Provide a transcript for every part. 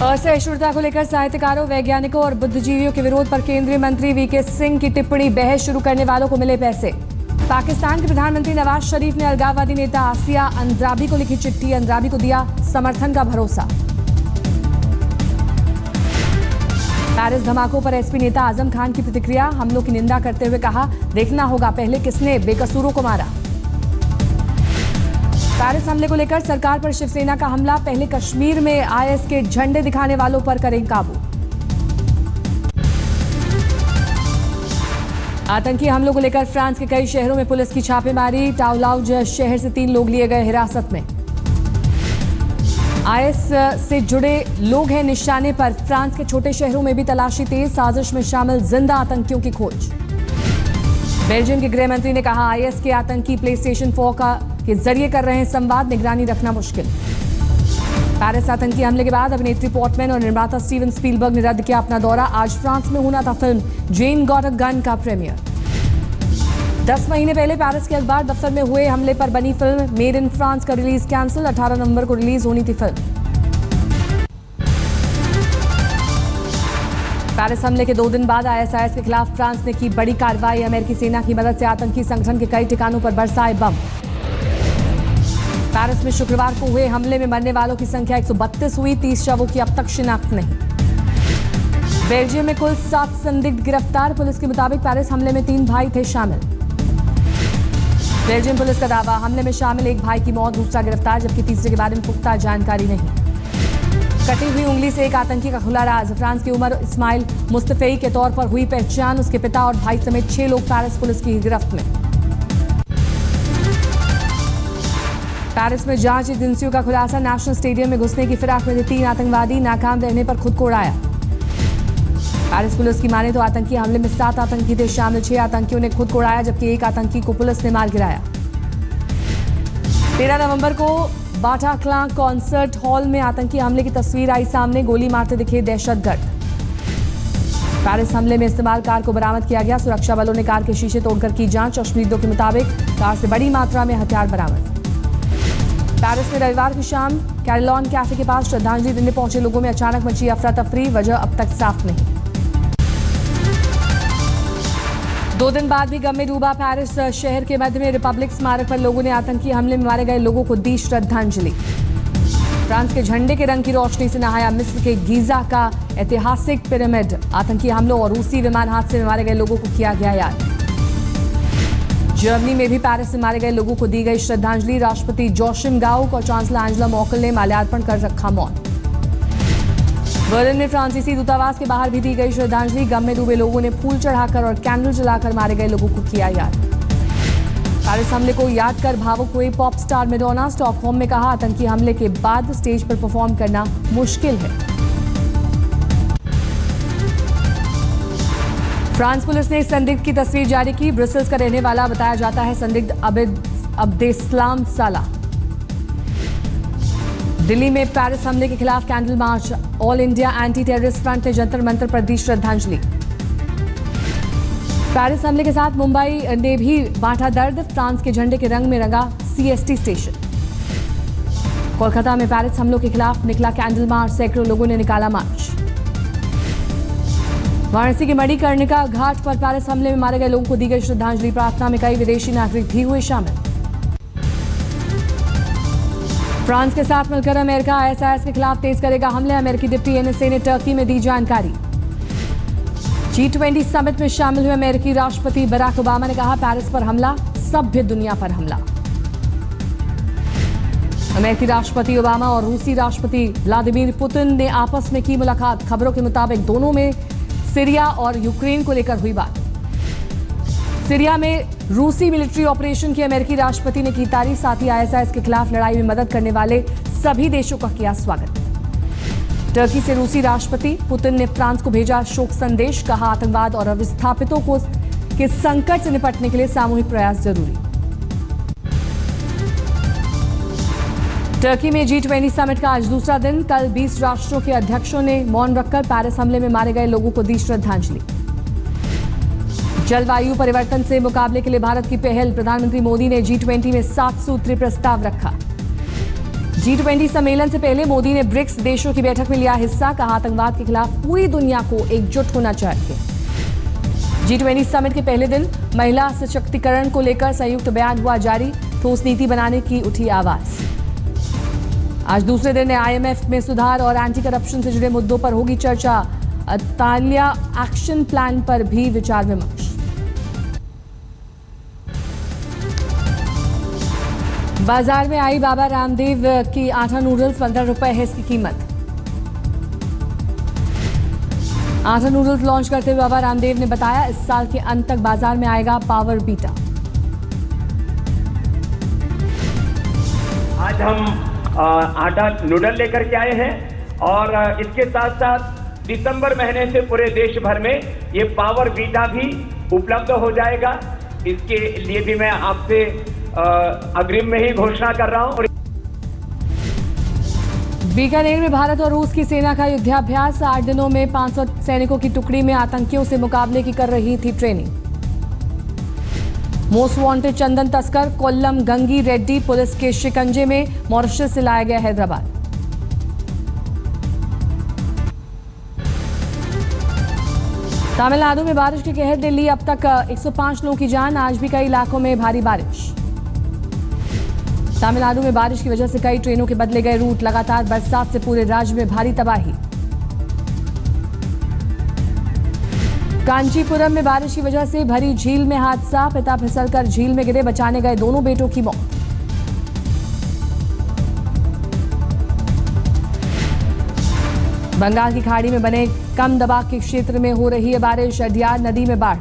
असहिष्णुता को लेकर साहित्यकारों, वैज्ञानिकों और बुद्धिजीवियों के विरोध पर केंद्रीय मंत्री वीके सिंह की टिप्पणी, बहस शुरू करने वालों को मिले पैसे। पाकिस्तान के प्रधानमंत्री नवाज शरीफ ने अलगाववादी नेता आसिया अंद्राबी को लिखी चिट्ठी, अंद्राबी को दिया समर्थन का भरोसा। पेरिस धमाकों पर एसपी नेता आजम खान की प्रतिक्रिया, हमलों की निंदा करते हुए कहा, देखना होगा पहले किसने बेकसूरों को मारा। पेरिस हमले को लेकर सरकार पर शिवसेना का हमला, पहले कश्मीर में आईएस के झंडे दिखाने वालों पर करें काबू। आतंकी हमलों को लेकर फ्रांस के कई शहरों में पुलिस की छापेमारी, टाउलाउज शहर से 3 लोग लिए गए हिरासत में। आईएस से जुड़े लोग हैं निशाने पर, फ्रांस के छोटे शहरों में भी तलाशी तेज, साजिश में शामिल जिंदा आतंकियों की खोज। बेल्जियम के गृह मंत्री ने कहा, आईएस के आतंकी प्लेस्टेशन 4 के जरिए कर रहे हैं संवाद, निगरानी रखना मुश्किल। पेरिस आतंकी हमले के बाद अभिनेत्री पॉर्टमैन और निर्माता स्टीवन स्पीलबर्ग ने रद्द किया अपना दौरा, आज फ्रांस में होना था film Jane got a gun का प्रीमियर। 10 महीने पहले पेरिस के अखबार दफ्तर में हुए हमले पर बनी फिल्म मेड इन फ्रांस का रिलीज कैंसिल, 18 नवंबर को रिलीज होनी थी फिल्म। पेरिस हमले के 2 दिन बाद आईएसआईएस के खिलाफ फ्रांस ने की बड़ी कार्रवाई, अमेरिकी सेना की मदद से आतंकी संगठन के कई ठिकानों पर बरसाए बम। पेरिस में शुक्रवार को हुए हमले में मरने वालों की संख्या 132 हुई, 30 शवों की अब तक शिनाख्त नहीं। बेल्जियम में कुल 7 संदिग्ध गिरफ्तार, पुलिस के मुताबिक पेरिस हमले में 3 भाई थे शामिल। बेल्जियम पुलिस का दावा, हमले में शामिल एक भाई की मौत, दूसरा गिरफ्तार, जबकि तीसरे के बारे में पुख्ता जानकारी नहीं। कटी हुई उंगली से एक आतंकी का खुला राज, फ्रांस की उमर इस्माइल मुस्तफई के तौर पर हुई पहचान, उसके पिता और भाई समेत 6 लोग पेरिस पुलिस की गिरफ्त में। पेरिस में जांच एजेंसियों का खुलासा, नेशनल स्टेडियम में घुसने की फिराक में थे 3 आतंकवादी, नाकाम रहने पर खुद को उड़ाया। पेरिस पुलिस की माने तो आतंकी हमले में 7 आतंकी थे शामिल, 6 आतंकियों ने खुद को उड़ाया, जबकि एक आतंकी को पुलिस ने मार गिराया। 13 नवंबर को बाटाक्लां कॉन्सर्ट हॉल में आतंकी हमले की तस्वीर आई सामने, गोली मारते दिखे दहशतगर्द। पेरिस हमले में इस्तेमाल कार को बरामद किया गया, सुरक्षा बलों ने कार के शीशे तोड़कर की जांच, अश्मीदों के मुताबिक कार से बड़ी मात्रा में हथियार बरामद। पेरिस में रविवार की शाम कैरलॉन कैफे के पास श्रद्धांजलि देने पहुंचे लोगों में अचानक मची अफरा तफरी, वजह अब तक साफ नहीं। 2 दिन बाद भी गम में डूबा पेरिस शहर के मध्य में रिपब्लिक स्मारक पर लोगों ने आतंकी हमले में मारे गए लोगों को दी श्रद्धांजलि। फ्रांस के झंडे के रंग की रोशनी से नहाया मिस्र के गीजा का ऐतिहासिक पिरामिड, आतंकी हमलों और रूसी विमान हादसे में मारे गए लोगों को किया गया याद। जर्मनी में भी पेरिस में मारे गए लोगों को दी गई श्रद्धांजलि, राष्ट्रपति जोशिम गाउक और चांसलर एंजेला मर्केल ने माल्यार्पण कर रखा मौन। बर्लिन में फ्रांसीसी दूतावास के बाहर भी दी गई श्रद्धांजलि, गम में डूबे लोगों ने फूल चढ़ाकर और कैंडल जलाकर मारे गए लोगों को किया याद। पेरिस हमले को याद कर भावुक हुई पॉप स्टार मैडोना, स्टॉकहोम में कहा, आतंकी हमले के बाद स्टेज पर परफॉर्म करना मुश्किल है। फ्रांस पुलिस ने इस संदिग्ध की तस्वीर जारी की, ब्रसेल्स का रहने वाला बताया जाता है संदिग्ध अब्देस्लाम साला। दिल्ली में पेरिस हमले के खिलाफ candle march, all India anti terrorist front ने जंतर मंतर पर दी श्रद्धांजलि। पेरिस हमले के साथ मुंबई ने भी बांटा दर्द, फ्रांस के झंडे के रंग में रंगा सीएसटी स्टेशन। कोलकाता में पेरिस हमलों के खिलाफ निकला कैंडल मार्च, सैकड़ों लोगों ने निकाला मार्च। वाराणसी के मणिकर्णिका घाट पर पेरिस हमले में मारे गए लोगों को दी गई श्रद्धांजलि, प्रार्थना में कई विदेशी नागरिक भी हुए शामिल। फ्रांस के साथ मिलकर अमेरिका आईएसआईएस के खिलाफ तेज करेगा हमले, अमेरिकी डिप्टी एनएसए ने टर्की में दी जानकारी। G20 समिट में शामिल हुए अमेरिकी राष्ट्रपति बराक ओबामा ने कहा, पेरिस पर हमला सभ्य दुनिया पर हमला। अमेरिकी राष्ट्रपति ओबामा और रूसी राष्ट्रपति व्लादिमीर पुतिन ने आपस में की मुलाकात, खबरों के मुताबिक दोनों में सीरिया और यूक्रेन को लेकर हुई बात। सीरिया में रूसी मिलिट्री ऑपरेशन की अमेरिकी राष्ट्रपति ने की तारीफ, साथ ही आईएसआईएस के खिलाफ लड़ाई में मदद करने वाले सभी देशों का किया स्वागत। टर्की से रूसी राष्ट्रपति पुतिन ने फ्रांस को भेजा शोक संदेश, कहा आतंकवाद और विस्थापितों को के संकट से निपटने के लिए सामूहिक प्रयास जरूरी। टर्की में G20 समिट का आज दूसरा दिन, कल 20 राष्ट्रों के अध्यक्षों ने मौन रखकर पेरिस हमले में मारे गए लोगों को दी श्रद्धांजलि। जलवायु परिवर्तन से मुकाबले के लिए भारत की पहल, प्रधानमंत्री मोदी ने G20 में 7 सूत्रीय प्रस्ताव रखा। G20 सम्मेलन से पहले मोदी ने ब्रिक्स देशों की बैठक में लिया हिस्सा, कहा आतंकवाद के खिलाफ पूरी दुनिया को एकजुट होना चाहिए। G20 समिट के पहले दिन महिला सशक्तिकरण को लेकर संयुक्त बयान हुआ जारी, ठोस नीति बनाने की उठी आवाज। आज दूसरे दिन IMF में सुधार और एंटी करप्शन से जुड़े मुद्दों पर होगी चर्चा, अंताल्या एक्शन प्लान पर भी विचार विमर्श। बाजार में आई बाबा रामदेव की आटा नूडल्स, 15 रुपए है इसकी कीमत। आटा नूडल्स लॉन्च करते हुए बाबा रामदेव ने बताया, इस साल के अंत तक बाजार में आएगा पावर बीटा। आज हम आटा नूडल लेकर के आए हैं और इसके साथ साथ दिसंबर महीने से पूरे देश भर में ये पावर बीटा भी उपलब्ध हो जाएगा। इसके लिए भी मैं आपसे अग्रिम में ही घोषणा कर रहा हूं। बीकानेर में भारत और रूस की सेना का युद्धाभ्यास, 8 दिनों में 500 सैनिकों की टुकड़ी में आतंकियों से मुकाबले की कर रही थी ट्रेनिंग। मोस्ट वांटेड चंदन तस्कर कोल्लम गंगी रेड्डी पुलिस के शिकंजे में, मॉरिशस से लाया गया हैदराबाद। तमिलनाडु में बारिश के कहर, दिल्ली अब तक 105 लोगों की जान, आज भी कई इलाकों में भारी बारिश। तमिलनाडु में बारिश की वजह से कई ट्रेनों के बदले गए रूट, लगातार बरसात से पूरे राज्य में भारी तबाही। कांचीपुरम में बारिश की वजह से भरी झील में हादसा, पिता फिसलकर झील में गिरे, बचाने गए दोनों बेटों की मौत। बंगाल की खाड़ी में बने कम दबाव के क्षेत्र में हो रही है बारिश, अडियार नदी में बाढ़।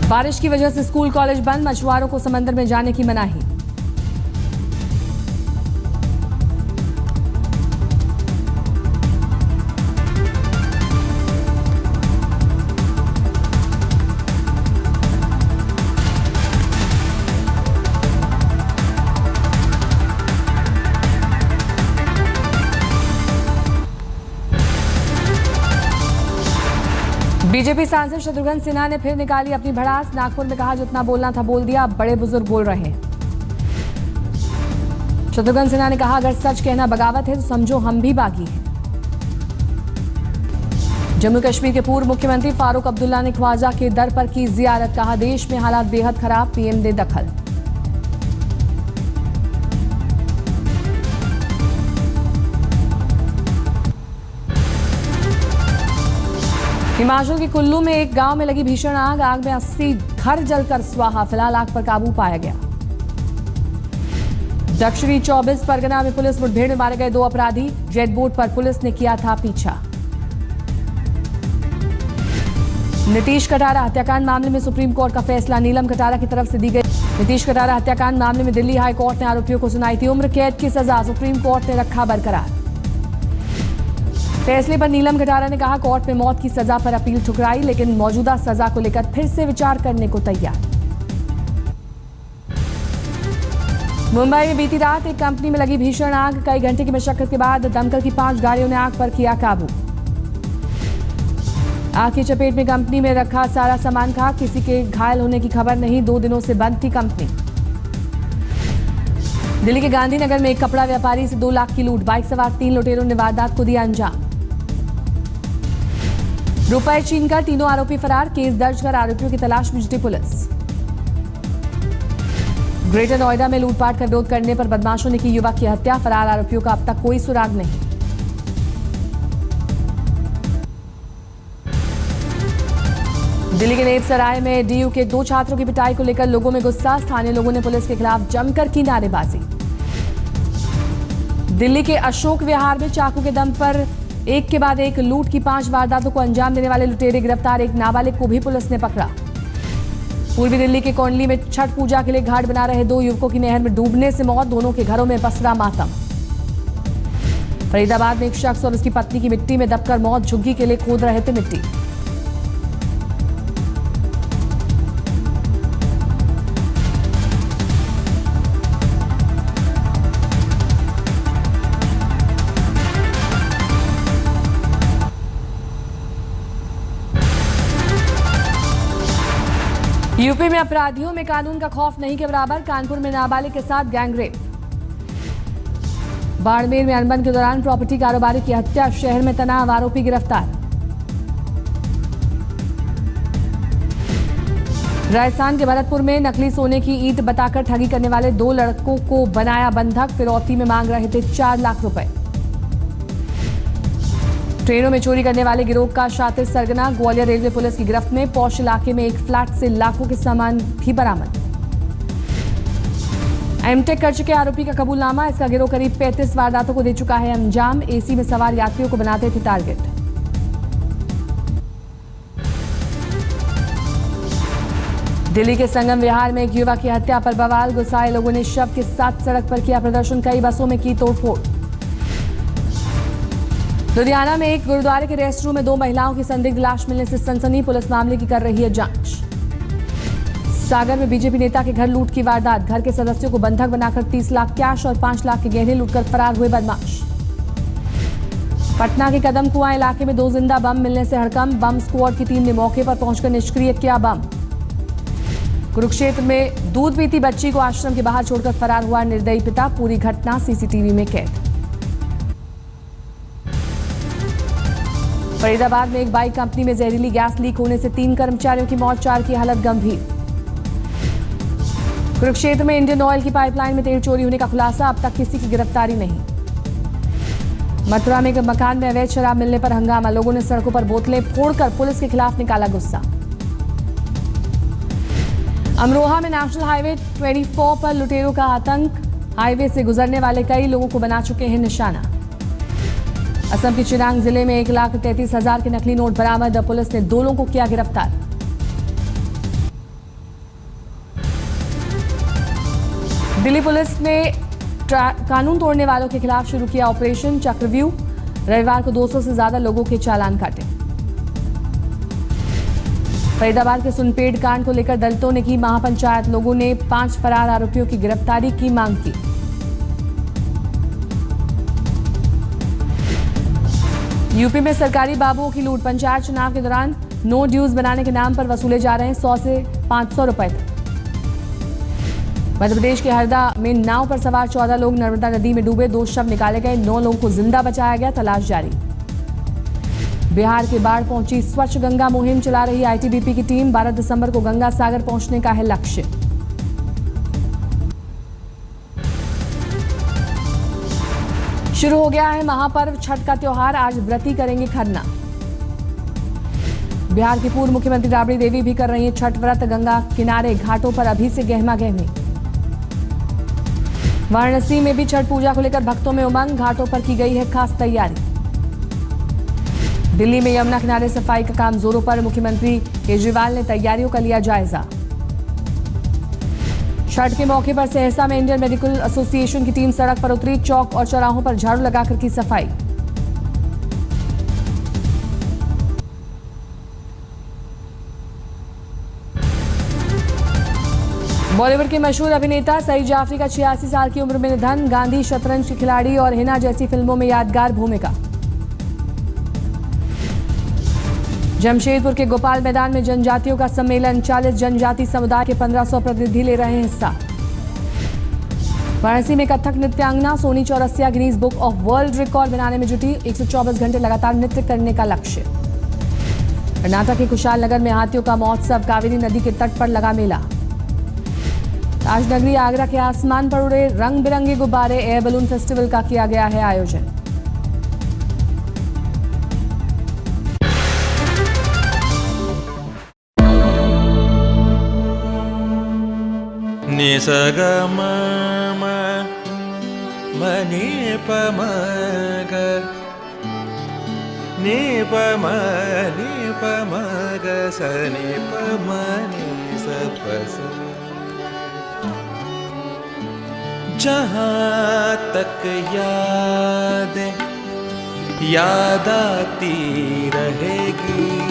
बारिश की वजह से स्कूल कॉलेज बंद, मछुआरों को समंदर में जाने की मनाही। बीजेपी सांसद शत्रुघ्न सिन्हा ने फिर निकाली अपनी भड़ास, नागपुर में कहा जितना बोलना था बोल दिया, अब बड़े बुजुर्ग बोल रहे हैं। शत्रुघ्न सिन्हा ने कहा, अगर सच कहना बगावत है तो समझो हम भी बागी हैं। जम्मू कश्मीर के पूर्व मुख्यमंत्री फारूक अब्दुल्ला ने ख्वाजा के दर पर की जियारत, कहा देश में हालात बेहद खराब, पीएम दे दखल। हिमाचल के कुल्लू में एक गांव में लगी भीषण आग, आग में 80 घर जलकर स्वाहा, फिलहाल आग पर काबू पाया गया। दक्षिणी 24 परगना में पुलिस मुठभेड़ में मारे गए 2 अपराधी, जेट बोट पर पुलिस ने किया था पीछा। नीतीश कटारा हत्याकांड मामले में सुप्रीम कोर्ट का फैसला, नीलम कटारा की तरफ से दी गई। नीतीश कटारा हत्याकांड मामले में दिल्ली हाई कोर्ट ने आरोपियों को सुनाई थी उम्र कैद की सजा, सुप्रीम कोर्ट ने रखा बरकरार। फैसले पर नीलम कटारा ने कहा, कोर्ट में मौत की सजा पर अपील ठुकराई, लेकिन मौजूदा सजा को लेकर फिर से विचार करने को तैयार। मुंबई में बीती रात एक कंपनी में लगी भीषण आग, कई घंटे की मशक्कत के बाद दमकल की 5 गाड़ियों ने आग पर किया काबू। आग की चपेट में कंपनी में रखा सारा सामान खाक, किसी के घायल होने की खबर नहीं, 2 दिनों से बंद थी कंपनी। दिल्ली के गांधीनगर में एक कपड़ा व्यापारी से 2 लाख की लूट, बाइक सवार 3 लुटेरों ने वारदात को दिया अंजाम। रुपए छीनकर तीनों आरोपी फरार, केस दर्ज कर आरोपियों की तलाश में जुटी पुलिस। ग्रेटर नोएडा में लूटपाट का विरोध करने पर बदमाशों ने की युवक की हत्या, फरार आरोपियों का अब तक कोई सुराग नहीं। दिल्ली के नेपसराय में डीयू के 2 छात्रों की पिटाई को लेकर लोगों में गुस्सा, स्थानीय लोगों ने पुलिस के खिलाफ जमकर की नारेबाजी। दिल्ली के अशोक विहार में चाकू के दम पर एक के बाद एक लूट की 5 वारदातों को अंजाम देने वाले लुटेरे गिरफ्तार, एक नाबालिग को भी पुलिस ने पकड़ा। पूर्वी दिल्ली के कोंडली में छठ पूजा के लिए घाट बना रहे 2 युवकों की नहर में डूबने से मौत, दोनों के घरों में पसरा मातम। फरीदाबाद में एक शख्स और उसकी पत्नी की मिट्टी में दबकर मौत, झुग्गी के लिए खोद रहे थे मिट्टी। यूपी में अपराधियों में कानून का खौफ नहीं के बराबर, कानपुर में नाबालिग के साथ गैंगरेप। बाड़मेर में अनबन के दौरान प्रॉपर्टी कारोबारी की हत्या, शहर में तनाव, आरोपी गिरफ्तार। राजस्थान के भरतपुर में नकली सोने की ईंट बताकर ठगी करने वाले 2 लड़कों को बनाया बंधक, फिरौती में मांग रहे थे 4 लाख रुपए। ट्रेनों में चोरी करने वाले गिरोह का शातिर सरगना, ग्वालियर रेलवे पुलिस की गिरफ्त में। पौष इलाके में एक फ्लैट से लाखों के सामान भी बरामद। एमटेक कर चुके आरोपी का कबूलनामा, इसका गिरोह करीब 35 वारदातों को दे चुका है अंजाम। एसी में सवार यात्रियों को बनाते थे टारगेट। दिल्ली के संगम विहार में एक युवक की हत्या पर बवाल, गुस्साए लोगों ने शव के साथ सड़क पर किया प्रदर्शन, कई बसों में की तोड़फोड़। लुधियाना में एक गुरुद्वारे के रेस्ट रूम में 2 महिलाओं की संदिग्ध लाश मिलने से सनसनी, पुलिस मामले की कर रही है जांच। सागर में बीजेपी नेता के घर लूट की वारदात, घर के सदस्यों को बंधक बनाकर 30 लाख कैश और 5 लाख के गहने लूटकर फरार हुए बदमाश। पटना के कदम कुआं इलाके में 2 जिंदा बम मिलने से हड़कंप, बम स्क्वाड की टीम ने मौके पर पहुंचकर निष्क्रिय किया बम। कुरुक्षेत्र में दूध पीती बच्ची को आश्रम के बाहर छोड़कर फरार हुआ निर्दयी पिता, पूरी घटना सीसीटीवी में कैद। फरीदाबाद में एक बाइक कंपनी में जहरीली गैस लीक होने से 3 कर्मचारियों की मौत, 4 की हालत गंभीर। कुरुक्षेत्र में इंडियन ऑयल की पाइपलाइन में तेल चोरी होने का खुलासा, अब तक किसी की गिरफ्तारी नहीं। मथुरा में एक मकान में अवैध शराब मिलने पर हंगामा, लोगों ने सड़कों पर बोतलें फोड़कर पुलिस के खिलाफ निकाला गुस्सा। अमरोहा में नेशनल हाईवे 24 पर लुटेरों का आतंक, हाईवे से गुजरने वाले कई लोगों को बना चुके हैं निशाना। असम के चिरांग जिले में 1,33,000 के नकली नोट बरामद, पुलिस ने 2 लोगों को किया गिरफ्तार। दिल्ली पुलिस ने कानून तोड़ने वालों के खिलाफ शुरू किया ऑपरेशन चक्रव्यूह, रविवार को 200 से ज्यादा लोगों के चालान काटे। फरीदाबाद के सुनपेड़ कांड को लेकर दलितों ने की महापंचायत, लोगों ने 5 फरार आरोपियों की गिरफ्तारी की मांग की। यूपी में सरकारी बाबुओं की लूट, पंचायत चुनाव के दौरान नो ड्यूज बनाने के नाम पर वसूले जा रहे हैं 100 से 500 रुपए तक। मध्य प्रदेश के हरदा में नाव पर सवार 14 लोग नर्मदा नदी में डूबे, 2 शव निकाले गए, 9 लोगों को जिंदा बचाया गया, तलाश जारी। बिहार के बाढ़ पहुंची स्वच्छ गंगा मुहिम चला रही आईटीबीपी की टीम, 12 दिसंबर को गंगा सागर पहुंचने का है लक्ष्य। शुरू हो गया है महापर्व छठ का त्योहार, आज व्रती करेंगे खरना। बिहार की पूर्व मुख्यमंत्री राबड़ी देवी भी कर रही हैं छठ व्रत, गंगा किनारे घाटों पर अभी से गहमा गहमी। वाराणसी में भी छठ पूजा को लेकर भक्तों में उमंग, घाटों पर की गई है खास तैयारी। दिल्ली में यमुना किनारे सफाई का काम जोरों पर, मुख्यमंत्री केजरीवाल ने तैयारियों का लिया जायजा। छठ के मौके पर सहरसा में इंडियन मेडिकल एसोसिएशन की टीम सड़क पर उतरी, चौक और चौराहों पर झाड़ू लगाकर की सफाई। बॉलीवुड के मशहूर अभिनेता सईद जाफरी का 86 साल की उम्र में निधन, गांधी, शतरंज के खिलाड़ी और हिना जैसी फिल्मों में यादगार भूमिका। जमशेदपुर के गोपाल मैदान में जनजातियों का सम्मेलन, 40 जनजाति समुदाय के 1500 प्रतिनिधि ले रहे हैं हिस्सा। वाराणसी में कथक नृत्यांगना Soni Chaurasia Guinness book of world record बनाने में जुटी, 124 घंटे लगातार नृत्य करने का लक्ष्य। कर्नाटक के कुशाल नगर में हाथियों का महोत्सव, कावेरी नदी के तट पर लगा मेला। ताजनगरी आगरा के आसमान पर उड़े रंग बिरंगे गुब्बारे, एयर बलून फेस्टिवल का किया गया है आयोजन। निसगम मनि पमग नि पमग सनि पमनि सपस। जहाँ तक याद आती रहेगी,